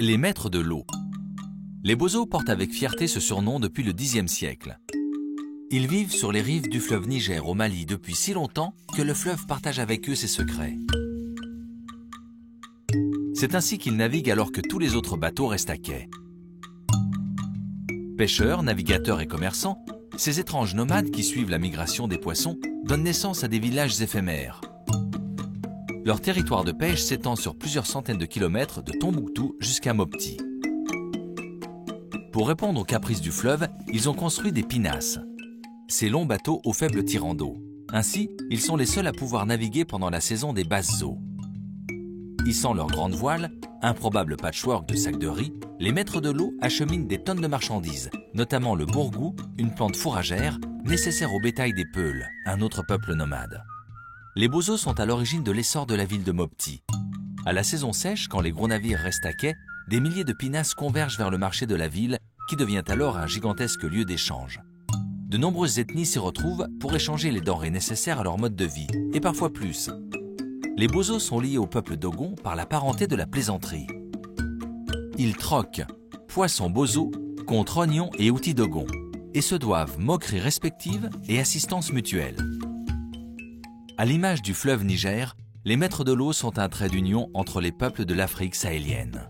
Les maîtres de l'eau. Les Bozos portent avec fierté ce surnom depuis le Xe siècle. Ils vivent sur les rives du fleuve Niger au Mali depuis si longtemps que le fleuve partage avec eux ses secrets. C'est ainsi qu'ils naviguent alors que tous les autres bateaux restent à quai. Pêcheurs, navigateurs et commerçants, ces étranges nomades qui suivent la migration des poissons donnent naissance à des villages éphémères. Leur territoire de pêche s'étend sur plusieurs centaines de kilomètres de Tombouctou jusqu'à Mopti. Pour répondre aux caprices du fleuve, ils ont construit des pinasses, ces longs bateaux au faible tirant d'eau. Ainsi, ils sont les seuls à pouvoir naviguer pendant la saison des basses eaux. Hissant leurs grandes voiles, improbable patchwork de sacs de riz, les maîtres de l'eau acheminent des tonnes de marchandises, notamment le bourgou, une plante fourragère nécessaire au bétail des Peuls, un autre peuple nomade. Les Bozos sont à l'origine de l'essor de la ville de Mopti. À la saison sèche, quand les gros navires restent à quai, des milliers de pinasses convergent vers le marché de la ville, qui devient alors un gigantesque lieu d'échange. De nombreuses ethnies s'y retrouvent pour échanger les denrées nécessaires à leur mode de vie, et parfois plus. Les Bozos sont liés au peuple Dogon par la parenté de la plaisanterie. Ils troquent poissons Bozo contre oignons et outils Dogon, et se doivent moqueries respectives et assistance mutuelle. À l'image du fleuve Niger, les maîtres de l'eau sont un trait d'union entre les peuples de l'Afrique sahélienne.